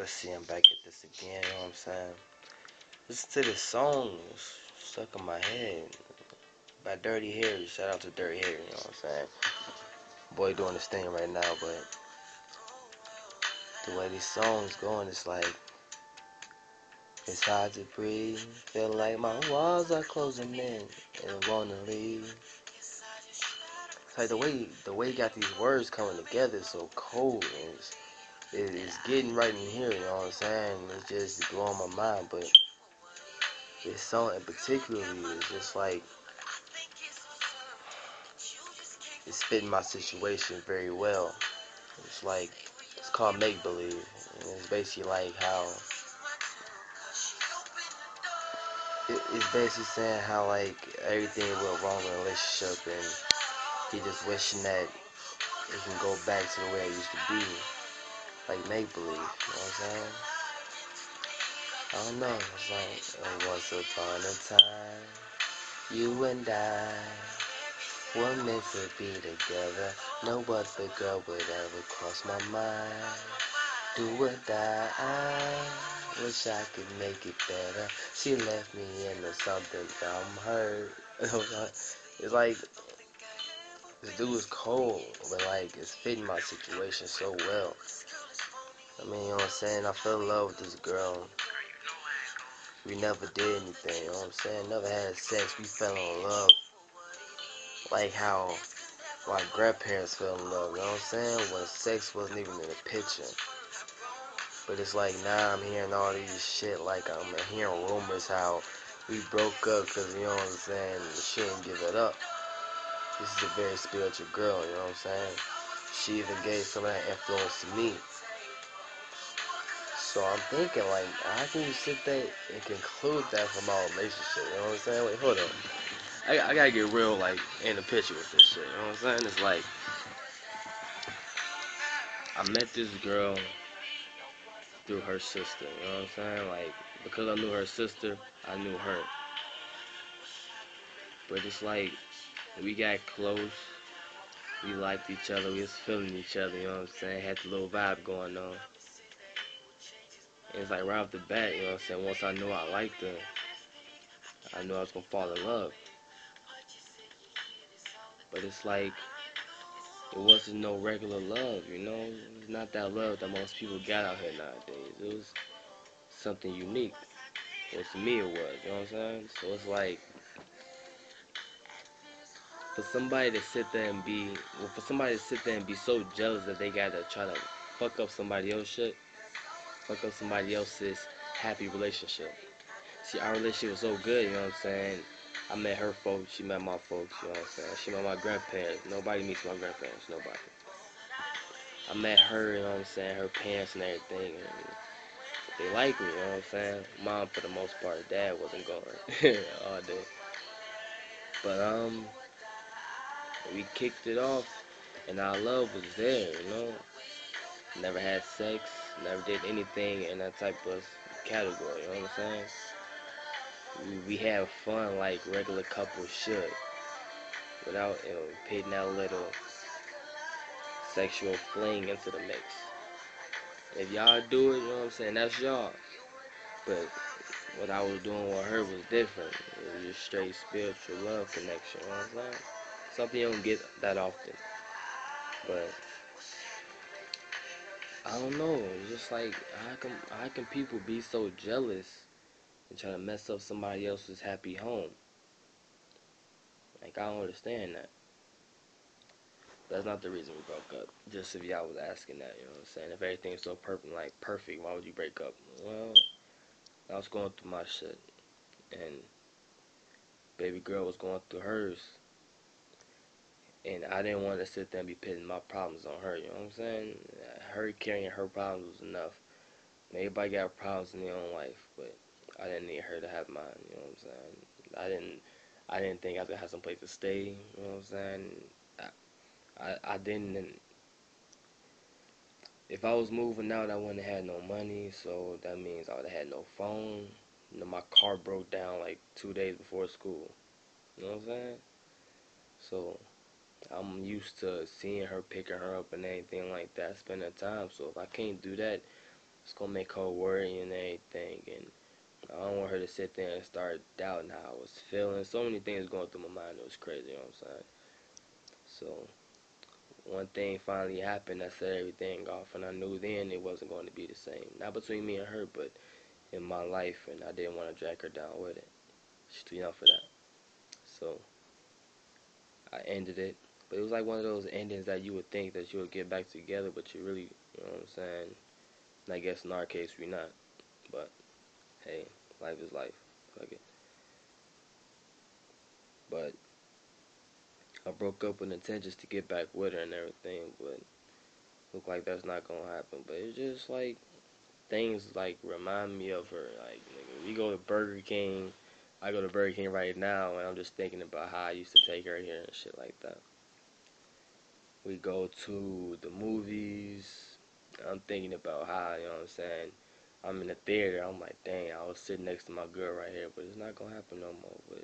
let's see, I'm back at this again, you know what I'm saying? Listen to this song, it's stuck in my head. By Dirty Harry, shout out to Dirty Harry, you know what I'm saying? Boy doing his thing right now, but the way these songs going, it's like, it's hard to breathe. Feel like my walls are closing in and wanna leave. It's like the way he got these words coming together is so cold, and it's getting right in here, you know what I'm saying? It's just blowing my mind, but this song in particular is just like, it's fitting my situation very well. It's like, it's called Make Believe, and it's basically like how, it's basically saying how like everything went wrong in a relationship, and he just wishing that it can go back to the way it used to be, like make believe, you know what I'm saying? I don't know, it's like, once upon a time, you and I were meant to be together. No other girl would ever cross my mind. Do or die, I wish I could make it better. She left me into something I'm hurt. It's like, this dude is cold, but like, it's fitting my situation so well. I mean, you know what I'm saying? I fell in love with this girl. We never did anything, you know what I'm saying? Never had sex. We fell in love. Like how my grandparents fell in love, you know what I'm saying? When sex wasn't even in the picture. But it's like now I'm hearing all these shit, like I'm hearing rumors how we broke up because, you know what I'm saying, she didn't give it up. This is a very spiritual girl, you know what I'm saying? She even gave some of that influence to me. So I'm thinking, like, how can you sit there and conclude that from our relationship? You know what I'm saying? Wait, hold on. I gotta get real, like, in the picture with this shit. You know what I'm saying? It's like, I met this girl through her sister. You know what I'm saying? Like, because I knew her sister, I knew her. But it's like, we got close. We liked each other. We was feeling each other. You know what I'm saying? Had the little vibe going on. And it's like right off the bat, you know what I'm saying? Once I knew I liked her, I knew I was gonna fall in love. But it's like, it wasn't no regular love, you know? It's not that love that most people got out here nowadays. It was something unique. Well, to me it was, you know what I'm saying? So it's like, for somebody to sit there and be, well, for somebody to sit there and be so jealous that they gotta try to fuck up somebody else's shit, fuck up somebody else's happy relationship. See, our relationship was so good, you know what I'm saying? I met her folks, she met my folks, you know what I'm saying? She met my grandparents. Nobody meets my grandparents, nobody. I met her, you know what I'm saying, her parents and everything, and they like me, you know what I'm saying? Mom, for the most part, dad wasn't going all day. But, we kicked it off, and our love was there, you know? Never had sex, never did anything in that type of category, you know what I'm saying? We have fun like regular couples should, without, you know, putting that little sexual fling into the mix. If y'all do it, you know what I'm saying, that's y'all. But what I was doing with her was different. It was just straight spiritual love connection, you know what I'm saying? Something you don't get that often. But I don't know, it's just like, how can people be so jealous and try to mess up somebody else's happy home? Like, I don't understand that. That's not the reason we broke up. Just if y'all was asking that, you know what I'm saying? If everything's so perfect, why would you break up? Well, I was going through my shit, and baby girl was going through hers, and I didn't want to sit there and be pitting my problems on her, you know what I'm saying? Her carrying her problems was enough. Everybody got problems in their own life, but I didn't need her to have mine, you know what I'm saying? I didn't think I was gonna have some place to stay, you know what I'm saying? I didn't. If I was moving out, I wouldn't have had no money, so that means I would have had no phone. You know, my car broke down like 2 days before school. You know what I'm saying? So I'm used to seeing her, picking her up, and anything like that, spending time. So if I can't do that, It's gonna make her worry and everything, and I don't want her to sit there and start doubting how I was feeling. So many things going through my mind. It was crazy, you know what I'm saying? So one thing finally happened that set everything off, and I knew then it wasn't going to be the same. Not between me and her, but in my life, and I didn't want to drag her down with it. She's too young for that. So I ended it. But it was like one of those endings that you would think that you would get back together, but you really, you know what I'm saying? And I guess in our case, we not. But hey, life is life. Fuck it. But I broke up with intentions to get back with her and everything, but look like that's not gonna happen. But it's just like things like remind me of her. Like nigga, we go to Burger King. I go to Burger King right now, and I'm just thinking about how I used to take her here and shit like that. We go to the movies. I'm thinking about how, you know what I'm saying, I'm in the theater. I'm like, dang, I was sitting next to my girl right here, but it's not gonna happen no more. But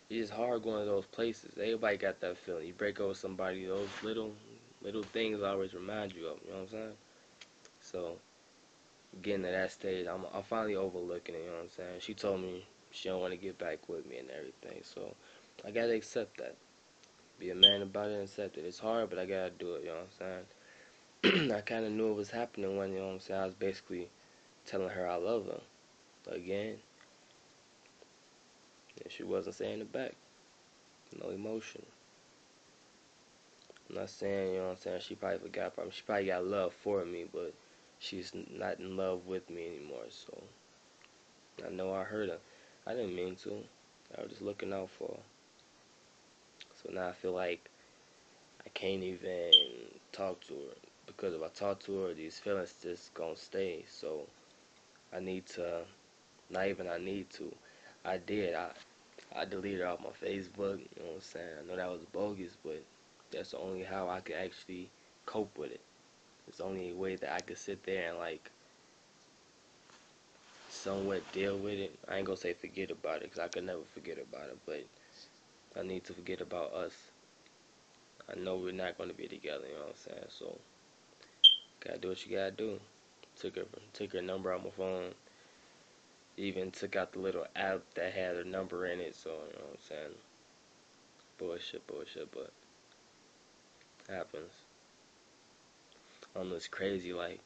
it's just hard going to those places. Everybody got that feeling. You break up with somebody, those little things always remind you of. You know what I'm saying? So getting to that stage, I'm finally overlooking it. You know what I'm saying? She told me she don't want to get back with me and everything. So I gotta accept that. Be a man about it and accept it. It's hard, but I gotta do it. You know what I'm saying? I kind of knew it was happening when, you know what I'm saying, I was basically telling her I love her again, and she wasn't saying it back. No emotion. I'm not saying, you know what I'm saying, she probably forgot about me. She probably got love for me, but she's not in love with me anymore. So I know I hurt her. I didn't mean to. I was just looking out for her. So now I feel like I can't even talk to her, because if I talk to her, these feelings just gonna stay. So I need to, not even I need to, I did. I deleted her off my Facebook, you know what I'm saying? I know that was bogus, but that's the only how I could actually cope with it. It's the only way that I could sit there and like somewhat deal with it. I ain't gonna say forget about it, because I could never forget about it, but I need to forget about us. I know we're not gonna be together, you know what I'm saying? So gotta do what you gotta do. Took her number out my phone. Even took out the little app that had her number in it, so you know what I'm saying? Bullshit, but happens. It's crazy, like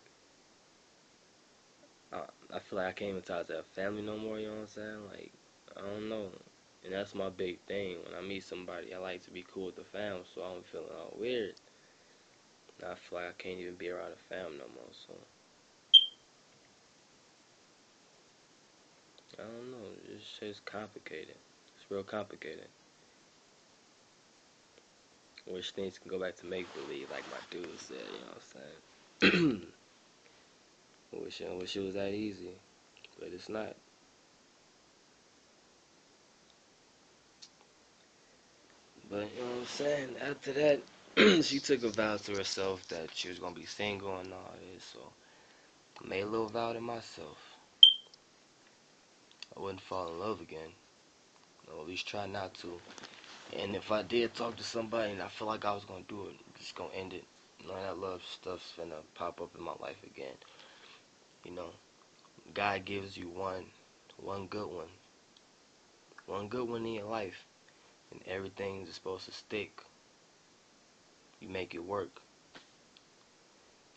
I, I feel like I can't even talk to a family no more, you know what I'm saying? Like, I don't know. And that's my big thing. When I meet somebody, I like to be cool with the fam, so I'm feeling all weird. And I feel like I can't even be around the fam no more, so I don't know. This shit's complicated. It's real complicated. Wish things can go back to make believe, like my dude said, you know what I'm saying? I wish it was that easy, but it's not. But you know what I'm saying? After that, she took a vow to herself that she was gonna be single and all this. So I made a little vow to myself. I wouldn't fall in love again, or at least try not to. And if I did talk to somebody and I feel like I was gonna do it, I'm just gonna end it. None of that love stuff's gonna pop up in my life again. You know, God gives you one one good one in your life, and everything's supposed to stick. You make it work.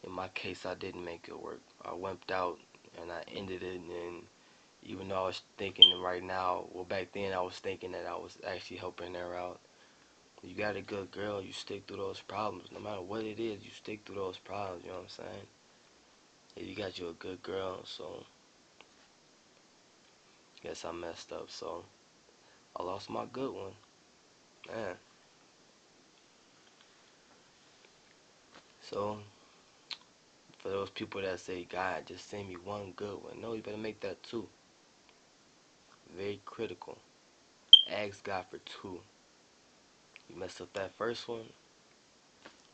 In my case, I didn't make it work. I wimped out and I ended it. And even though I was thinking right now, well, back then I was thinking that I was actually helping her out. You got a good girl, you stick through those problems. No matter what it is, you stick through those problems. You know what I'm saying? Yeah, you got you a good girl, so guess I messed up. So I lost my good one. Man. So for those people that say, God, just send me one good one. No, you better make that two. Very critical. Ask God for two. You mess up that first one,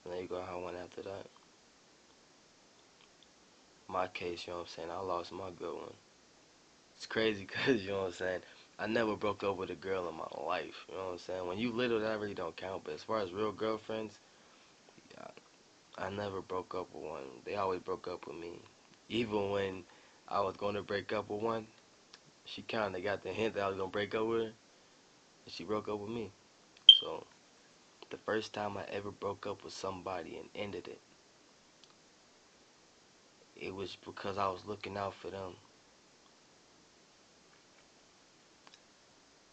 and then you go have one after that. My case, you know what I'm saying, I lost my good one. It's crazy because, you know what I'm saying, I never broke up with a girl in my life. You know what I'm saying? When you little, that really don't count. But as far as real girlfriends, I never broke up with one. They always broke up with me. Even when I was going to break up with one, she kind of got the hint that I was going to break up with her, and she broke up with me. So, the first time I ever broke up with somebody and ended it, it was because I was looking out for them.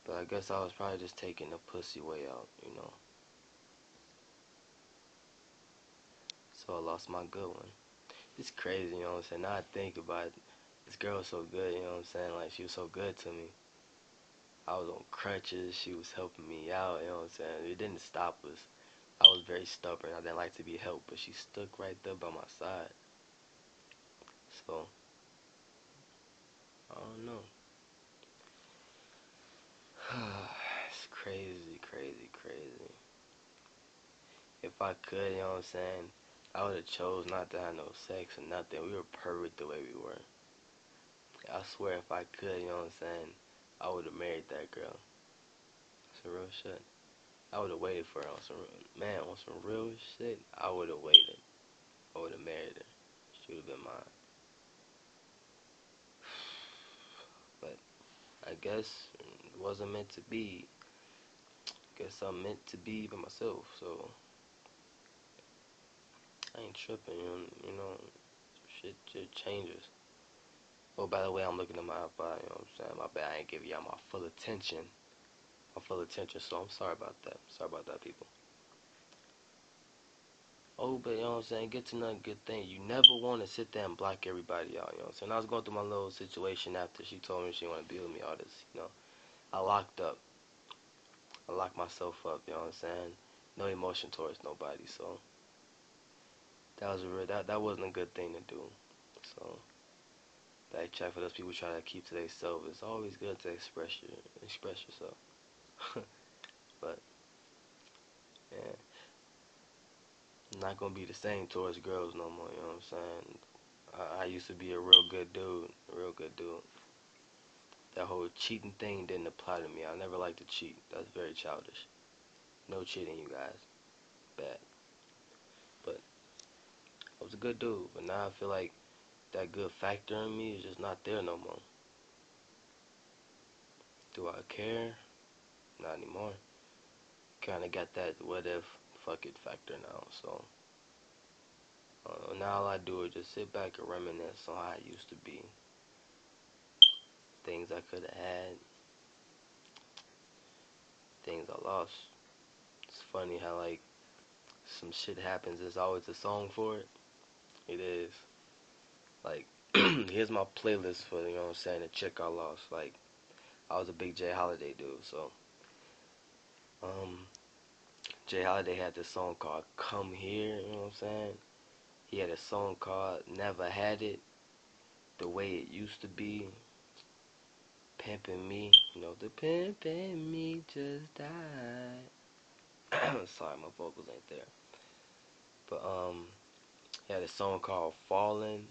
But I guess I was probably just taking the pussy way out, you know. So I lost my good one. It's crazy, you know what I'm saying? Now I think about it, this girl was so good, you know what I'm saying? Like, she was so good to me. I was on crutches, she was helping me out, you know what I'm saying? It didn't stop us. I was very stubborn. I didn't like to be helped, but she stuck right there by my side. So, I don't know. It's crazy, crazy, crazy. If I could, you know what I'm saying, I would have chose not to have no sex or nothing. We were perfect the way we were. I swear if I could, you know what I'm saying, I would have married that girl. Some real shit. I would have waited for her on some, man, on some real shit. I would have waited. I would have married her. She would have been mine. But I guess it wasn't meant to be. Guess I'm meant to be by myself. So I ain't tripping. You know, shit changes. Oh, by the way, I'm looking at my iPod. You know what I'm saying? My bad. I ain't give y'all my full attention. My full attention. So I'm sorry about that. Sorry about that, people. Oh, but you know what I'm saying? Get to know a good thing. You never want to sit there and block everybody out. You know what I'm saying? I was going through my little situation after she told me she wanted to be with me. All this, you know. I locked up. I locked myself up. You know what I'm saying? No emotion towards nobody. So that was a real, that wasn't a good thing to do. So backtrack for those people trying to keep to themselves. It's always good to express yourself. But yeah, I'm not gonna be the same towards girls no more. You know what I'm saying? I used to be a real good dude. A real good dude. That whole cheating thing didn't apply to me. I never liked to cheat. That's very childish. No cheating, you guys. Bad. But I was a good dude. But now I feel like that good factor in me is just not there no more. Do I care? Not anymore. Kinda got that what if, fuck it factor now. So now all I do is just sit back and reminisce on how I used to be. Things I could have had. Things I lost. It's funny how like some shit happens. There's always a song for it. It is. Like, here's my playlist for, you know what I'm saying, the chick I lost. Like, I was a big Jay Holiday dude, so, um, Jay Holiday had this song called Come Here, you know what I'm saying? He had a song called Never Had It, The Way It Used to Be, Pimpin' Me, you know, the Pimpin' Me just died. Sorry, my vocals ain't there. But, he had a song called Fallin'.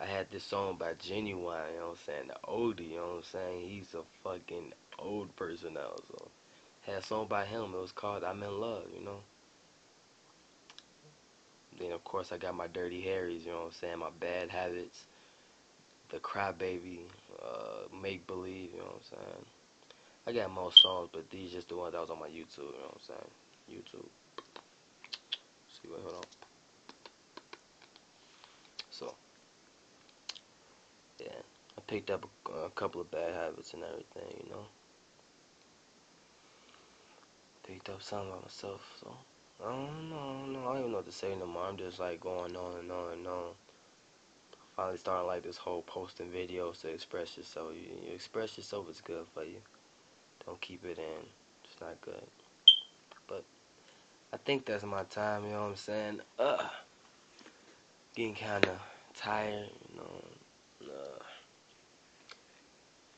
I had this song by Genuine, you know what I'm saying? The oldie, you know what I'm saying? He's a fucking old person now, so. Had a song by him, it was called I'm in Love, you know? Then, of course, I got my Dirty Harrys, you know what I'm saying? My Bad Habits, The Crybaby, Make Believe, you know what I'm saying? I got more songs, but these just the ones that was on my YouTube, you know what I'm saying? YouTube. See, wait, hold on. So, yeah. I picked up a couple of bad habits and everything, you know? Picked up something by myself, so I don't know, I don't even know what to say no more. I'm just like going on and on and on. Finally starting like this whole posting videos to express yourself. You express yourself, it's good for you. Don't keep it in. It's not good. But I think that's my time, you know what I'm saying? Getting kinda tired, you know.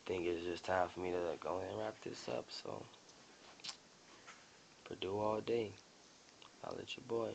Think it's just time for me to like, go ahead and wrap this up, so Purdue all day. I'll let your boy.